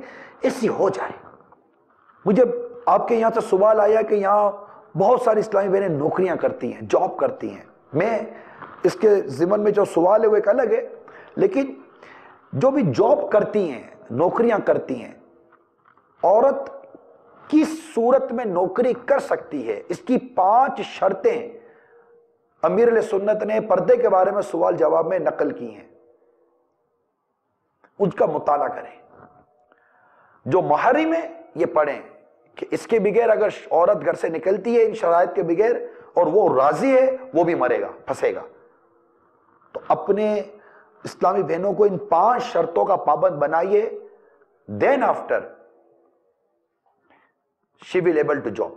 [SPEAKER 2] ایسی ہو جائے۔ مجھے آپ کے یہاں سے سوال آیا کہ یہاں بہت ساری اسلامی بہنیں نوکریاں کرتی ہیں، جاب کرتی ہیں۔ میں اس کے ضمن میں جو سوال ہے وہ ایک الگ ہے، لیکن جو بھی جاب کرتی ہیں، نوکریاں کرتی ہیں، عورت کس صورت میں نوکری کر سکتی ہے، اس کی 5 شرطیں امیر علیہ سنت نے پردے کے بارے میں سوال جواب میں نقل کی ہیں، ان کا مطالعہ کریں۔ جو محرم ہے یہ پڑھیں کہ اس کے بغیر اگر عورت گھر سے نکلتی ہے ان شرائط کے بغیر اور وہ راضی ہے، وہ بھی مرے گا، پھنسے گا۔ تو اپنے اسلامی بہنوں کو ان 5 شرطوں کا پابند بنائیے، then after she will able to job۔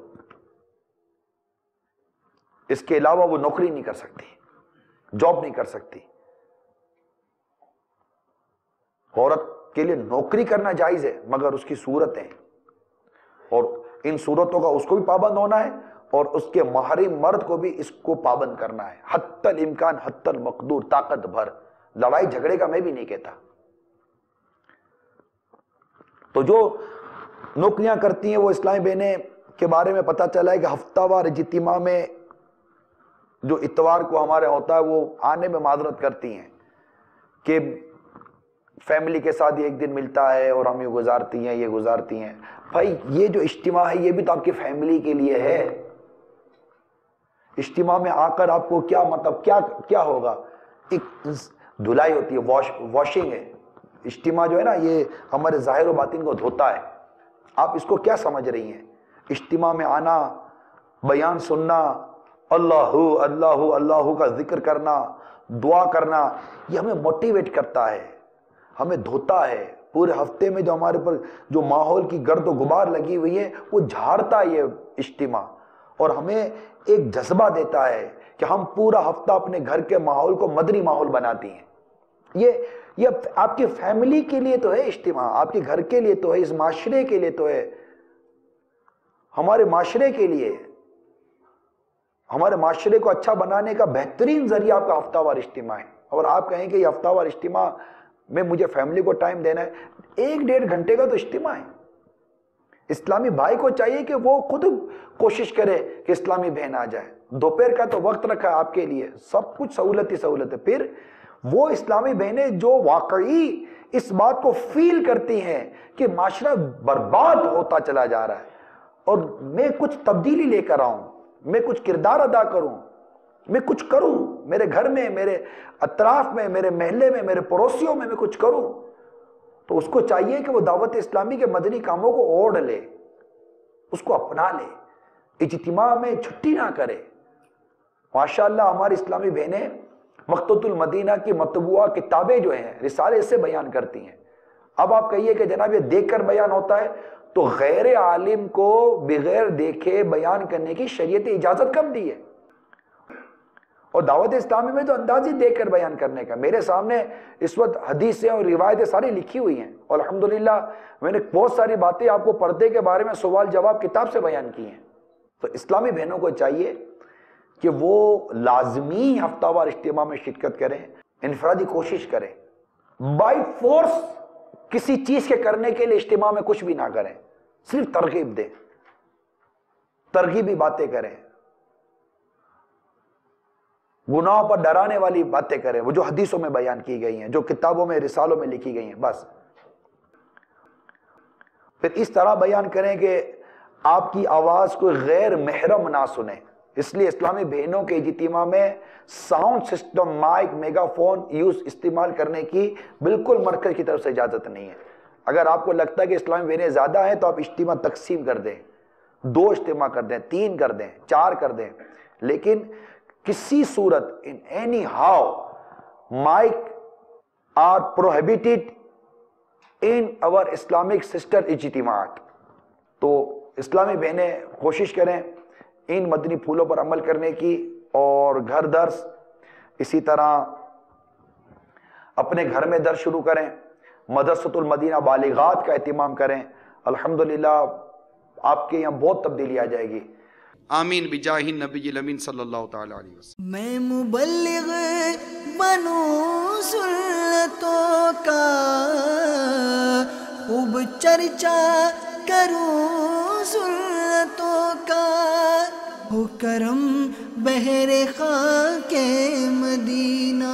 [SPEAKER 2] اس کے علاوہ وہ نوکری نہیں کر سکتی، جاب نہیں کر سکتی۔ عورت کے لیے نوکری کرنا جائز ہے مگر اس کی صورتیں، اور ان صورتوں کا اس کو بھی پابند ہونا ہے اور اس کے محرم مرد کو بھی اس کو پابند کرنا ہے، حتی الامکان حتی المقدور، طاقت بھر۔ لڑائی جھگڑے کا میں بھی نہیں کہتا۔ تو جو نوکریاں کرتی ہیں وہ اسلامی بہنیں کے بارے میں پتہ چلا ہے کہ ہفتہ وار اجتماع میں جو اتوار کو ہمارے ہوتا ہے وہ آنے میں معذرت کرتی ہیں کہ فیملی کے ساتھ ایک دن ملتا ہے اور ہم یہ گزارتی ہیں۔ بھائی یہ جو اجتماع ہے یہ بھی تو آپ کی فیملی کے لیے ہے۔ اجتماع میں آ کر آپ کو کیا مطلب کیا ہوگا؟ ایک دھلائی ہوتی ہے، واشنگ ہے۔ اجتماع جو ہے نا یہ ہمارے ظاہر و باطن کو دھوتا ہے۔ آپ اس کو کیا سمجھ رہی ہیں؟ اجتماع میں آنا، بیان سننا، اللہ اللہ اللہ کا ذکر کرنا، دعا کرنا، یہ ہمیں موٹیویٹ کرتا ہے، ہمیں دھوتا ہے۔ پورے ہفتے میں جو ہمارے پر جو ماحول کی گرد و غبار لگی ہوئی ہے وہ جھاڑتا ہے یہ اجتماع، اور ہمیں ایک جذبہ دیتا ہے کہ ہم پورا ہفتہ اپنے گھر کے ماحول کو مدنی ماحول بناتی ہیں۔ یہ آپ کی فیملی کے لیے تو ہے اجتماع، آپ کے گھر کے لیے تو ہے، اس معاشرے کے لیے تو ہے، ہمارے معاشرے کے لیے، ہمارے معاشرے کو اچھا بنانے کا بہترین ذریعہ آپ کا ہفتہ وار اجتماع ہے۔ اور آپ کہیں کہ یہ ہفتہ وار اجتماع میں مجھے فیملی کو ٹائم دینا ہے، 1-1.5 گھنٹے کا تو اجتماع ہے۔ اسلامی بھائی کو چاہیے کہ وہ خود کوشش کرے کہ اسلامی بہن آ جائے۔ دوپہر کا تو وقت رکھا ہے آپ کے لیے، سب کچھ سہولت ہی سہولت ہے۔ پھر وہ اسلامی بہنیں جو واقعی اس بات کو فیل کرتی ہیں کہ معاشرہ برباد ہوتا چلا جا رہا ہے اور میں کچھ تبدیلی لے کر آؤں، میں کچھ کردار ادا کروں، میں کچھ کروں، میرے گھر میں، میرے اطراف میں، میرے محلے میں، میرے پڑوسیوں میں کچھ کروں، تو اس کو چاہیے کہ وہ دعوت اسلامی کے مدنی کاموں کو اوڑھ لے، اس کو اپنا لے، اجتماع میں چھٹی نہ کرے۔ ماشاءاللہ ہماری اسلامی بہنیں مقتۃ المدینہ کی مطبوعہ کتابیں جو ہیں رسالے سے بیان کرتی ہیں۔ اب آپ کہیے کہ جناب یہ دیکھ کر بیان ہوتا ہے، تو غیر عالم کو بغیر دیکھے بیان کرنے کی شریعت اجازت کب دی ہے؟ اور دعوت اسلامی میں تو انداز ہی دیکھ کر بیان کرنے کا۔ میرے سامنے اس وقت حدیثیں اور روایتیں ساری لکھی ہوئی ہیں، اور الحمدللہ میں نے بہت ساری باتیں آپ کو پردے کے بارے میں سوال جواب کتاب سے بیان کی ہیں۔ تو اسلامی بہنوں کو چاہیے کہ وہ لازمی ہفتہ وار اجتماع میں شرکت کریں، انفرادی کوشش کریں، بائی فورس کسی چیز کے کرنے کے لیے اجتماع میں کچھ بھی نہ کریں، صرف ترغیب دیں، ترغیبی باتیں کریں، گناہوں پر ڈرانے والی باتیں کریں، وہ جو حدیثوں میں بیان کی گئی ہیں، جو کتابوں میں رسالوں میں لکھی گئی ہیں، بس۔ پھر اس طرح بیان کریں کہ آپ کی آواز کوئی غیر محرم نہ سنے۔ اس لیے اسلامی بہنوں کے اجتماع میں sound system, mic, mega phone استعمال کرنے کی بالکل مرکز کی طرف سے اجازت نہیں ہے۔ اگر آپ کو لگتا ہے کہ اسلامی بہنیں زیادہ ہیں تو آپ اجتماع تقسیم کر دیں، 2 اجتماع کر دیں، 3 کر دیں، 4 کر دیں، لیکن کسی صورت in any how mic are prohibited in our Islamic sister اجتماعات۔ تو اسلامی بہنیں کوشش کریں ان مدنی پھولوں پر عمل کرنے کی، اور گھر درس، اسی طرح اپنے گھر میں درس شروع کریں، مدرسۃ المدینہ بالغات کا اہتمام کریں۔ الحمدللہ آپ کے یہاں بہت تبدیلی آ جائے گی۔ آمین بجاہ النبی الامین صلی اللہ تعالی علیہ وسلم۔
[SPEAKER 1] میں مبلغ بنوں سنتوں کا، خوب چرچا کروں سنتوں کا، ہو کرم بہر خاک مدینہ۔